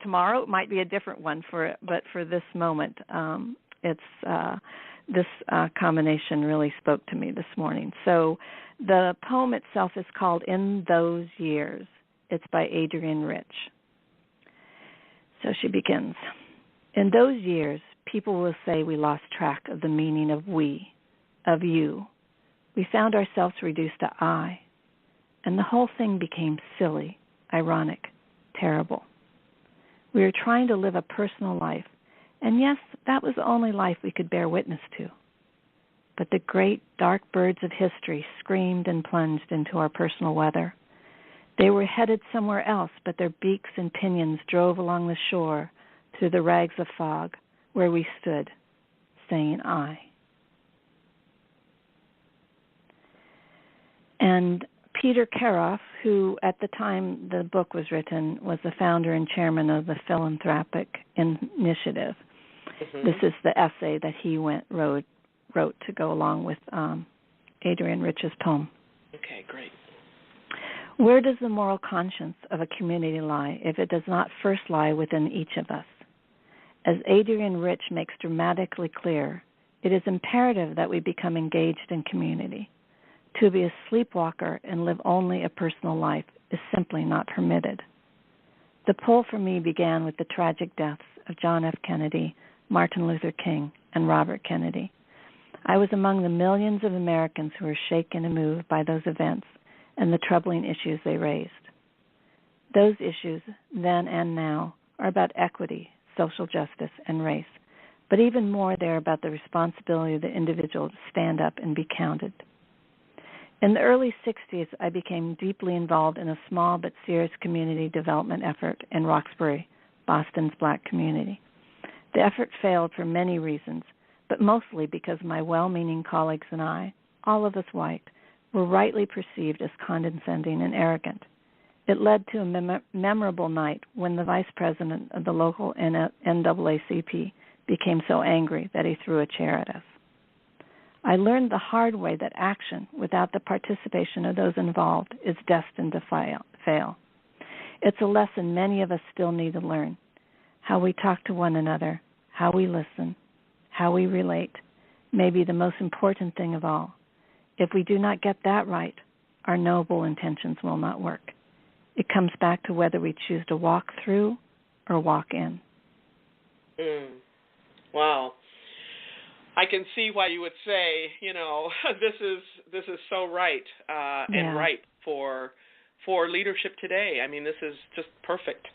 tomorrow it might be a different one but for this moment, this combination really spoke to me this morning. So the poem itself is called In Those Years. It's by Adrienne Rich. So she begins. In those years, people will say we lost track of the meaning of we, of you. We found ourselves reduced to I, and the whole thing became silly, ironic, terrible. We were trying to live a personal life, and yes, that was the only life we could bear witness to. But the great dark birds of history screamed and plunged into our personal weather. They were headed somewhere else, but their beaks and pinions drove along the shore through the rags of fog where we stood, saying I. And Peter Karoff, who at the time the book was written was the founder and chairman of the Philanthropic Initiative. Mm-hmm. This is the essay that he wrote to go along with Adrienne Rich's poem. Okay, great. Where does the moral conscience of a community lie if it does not first lie within each of us? As Adrienne Rich makes dramatically clear, it is imperative that we become engaged in community. To be a sleepwalker and live only a personal life is simply not permitted. The pull for me began with the tragic deaths of John F. Kennedy, Martin Luther King, and Robert Kennedy. I was among the millions of Americans who were shaken and moved by those events and the troubling issues they raised. Those issues, then and now, are about equity, social justice, and race, but even more they're about the responsibility of the individual to stand up and be counted. In the early 60s, I became deeply involved in a small but serious community development effort in Roxbury, Boston's black community. The effort failed for many reasons, but mostly because my well-meaning colleagues and I, all of us white, were rightly perceived as condescending and arrogant. It led to a memorable night when the vice president of the local NAACP became so angry that he threw a chair at us. I learned the hard way that action without the participation of those involved is destined to fail. It's a lesson many of us still need to learn. How we talk to one another, how we listen, how we relate, may be the most important thing of all. If we do not get that right, our noble intentions will not work. It comes back to whether we choose to walk through or walk in. Wow. I can see why you would say, this is so right and right for leadership today. I mean, this is just perfect.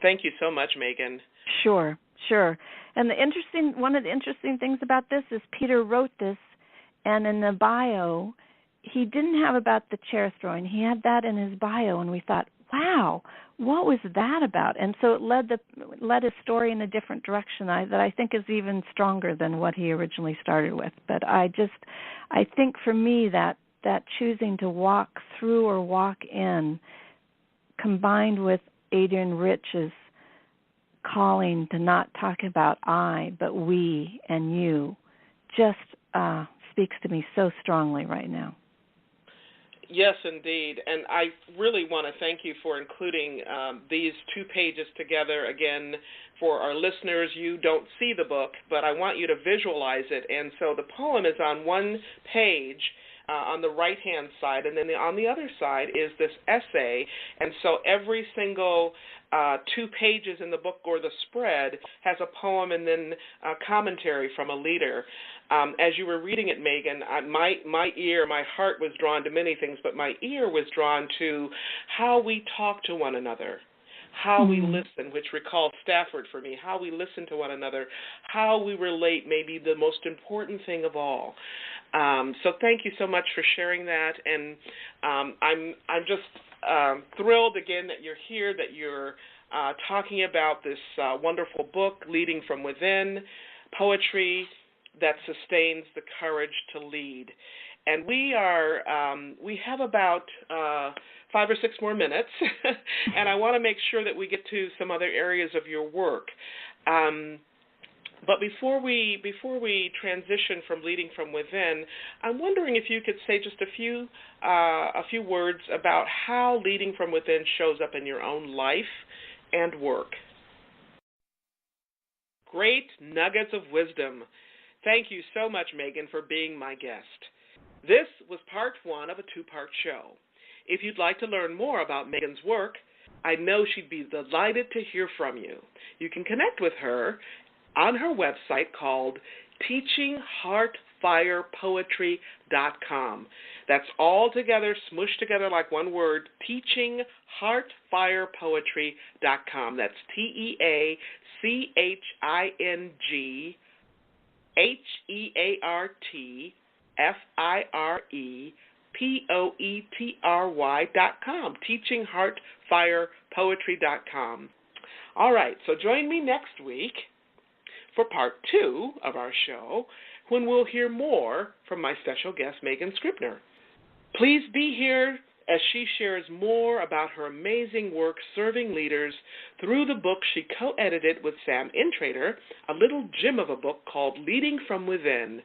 Thank you so much, Megan. Sure. And one of the interesting things about this is Peter wrote this, and in the bio, he didn't have about the chair throwing. He had that in his bio, and we thought, wow, what was that about? And so it led his story in a different direction that I think is even stronger than what he originally started with. But I think for me that choosing to walk through or walk in, combined with Adrienne Rich's calling to not talk about I, but we and you, just speaks to me so strongly right now. Yes, indeed. And I really want to thank you for including these two pages together. Again, for our listeners, you don't see the book, but I want you to visualize it. And so the poem is on one page on the right-hand side, and then on the other side is this essay. And so every single 2 pages in the book or the spread has a poem and then a commentary from a leader. As you were reading it, Megan, my heart was drawn to many things, but my ear was drawn to how we talk to one another, how we listen, which recalls Stafford for me, how we listen to one another, how we relate may be the most important thing of all. So thank you so much for sharing that, and I'm just thrilled again that you're here, that you're talking about this wonderful book, Leading from Within, Poetry that Sustains the Courage to Lead. And we have about 5 or 6 more minutes, and I want to make sure that we get to some other areas of your work. But before we transition from Leading from Within, I'm wondering if you could say just a few words about how Leading from Within shows up in your own life and work. Great nuggets of wisdom. Thank you so much, Megan, for being my guest. This was part one of a two-part show. If you'd like to learn more about Megan's work, I know she'd be delighted to hear from you. You can connect with her on her website called teachingheartfirepoetry.com. That's all together, smushed together like one word, teachingheartfirepoetry.com. That's teachingheartfirepoetry.com, teachingheartfirepoetry.com. All right, so join me next week for part two of our show, when we'll hear more from my special guest, Megan Scribner. Please be here as she shares more about her amazing work serving leaders through the book she co-edited with Sam Intrater, a little gem of a book called Leading from Within,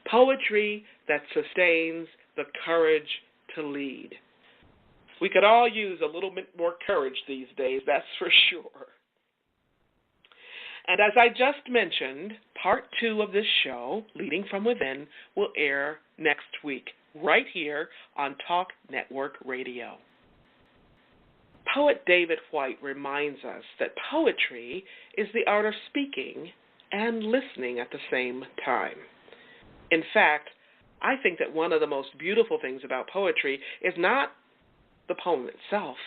Poetry That Sustains the Courage to Lead. We could all use a little bit more courage these days, that's for sure. And as I just mentioned, part two of this show, Leading from Within, will air next week, right here on Talk Network Radio. Poet David White reminds us that poetry is the art of speaking and listening at the same time. In fact, I think that one of the most beautiful things about poetry is not the poem itself,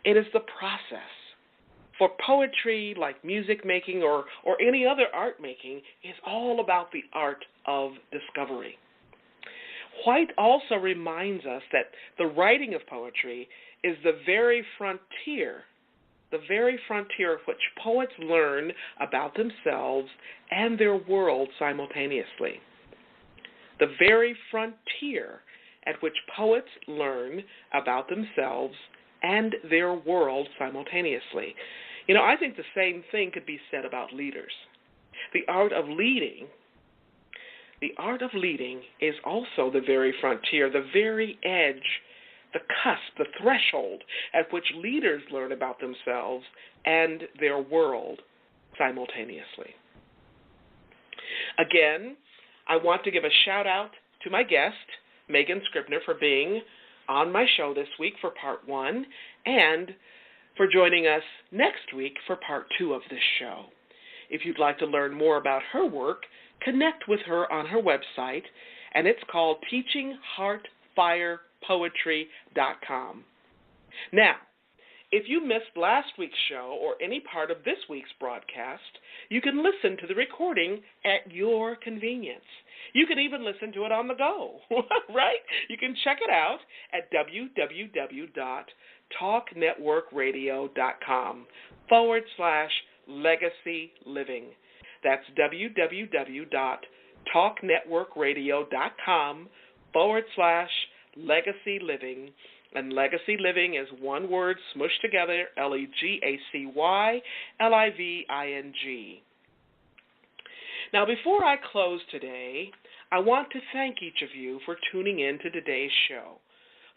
it is the process. For poetry, like music making or any other art making, is all about the art of discovery. White also reminds us that the writing of poetry is the very frontier of which poets learn about themselves and their world simultaneously. The very frontier at which poets learn about themselves and their world simultaneously. You know, I think the same thing could be said about leaders. The art of leading is also the very frontier, the very edge, the cusp, the threshold at which leaders learn about themselves and their world simultaneously. Again, I want to give a shout out to my guest, Megan Scribner, for being on my show this week for part one, and for joining us next week for part two of this show. If you'd like to learn more about her work, connect with her on her website, and it's called teachingheartfirepoetry.com. Now, if you missed last week's show or any part of this week's broadcast, you can listen to the recording at your convenience. You can even listen to it on the go, right? You can check it out at www.talknetworkradio.com/legacy living. That's www.talknetworkradio.com/legacy living. And legacy living is one word smushed together, LEGACY-LIVING. Now, before I close today, I want to thank each of you for tuning in to today's show,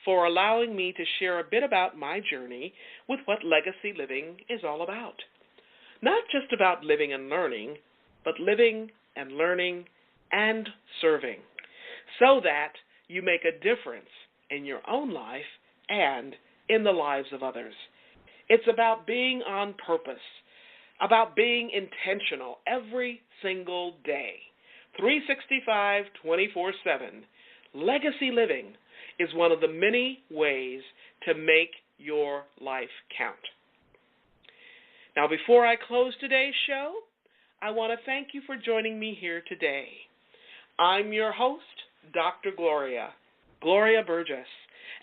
for allowing me to share a bit about my journey with what legacy living is all about. Not just about living and learning, but living and learning and serving, so that you make a difference in your own life and in the lives of others. It's about being on purpose, about being intentional every single day, 365, 24/7. Legacy living is one of the many ways to make your life count. Now, before I close today's show, I want to thank you for joining me here today. I'm your host, Dr. Gloria Burgess,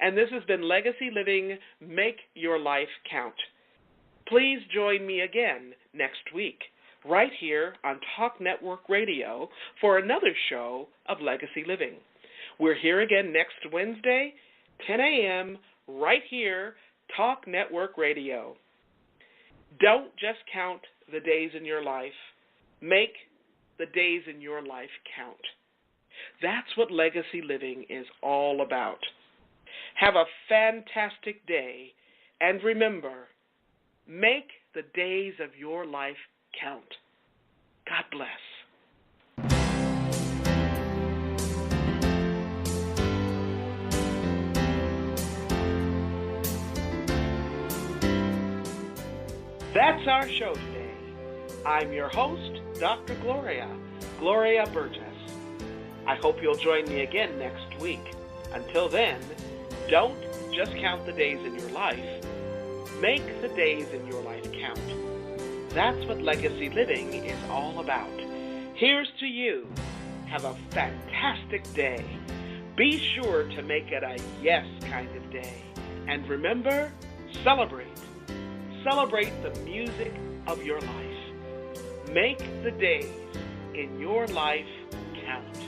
and this has been Legacy Living, Make Your Life Count. Please join me again next week, right here on Talk Network Radio for another show of Legacy Living. We're here again next Wednesday, 10 a.m., right here, Talk Network Radio. Don't just count the days in your life. Make the days in your life count. That's what legacy living is all about. Have a fantastic day, and remember, make the days of your life count. God bless. That's our show today. I'm your host, Dr. Gloria Burgess. I hope you'll join me again next week. Until then, don't just count the days in your life. Make the days in your life count. That's what legacy living is all about. Here's to you. Have a fantastic day. Be sure to make it a yes kind of day. And remember, celebrate. Celebrate the music of your life. Make the days in your life count.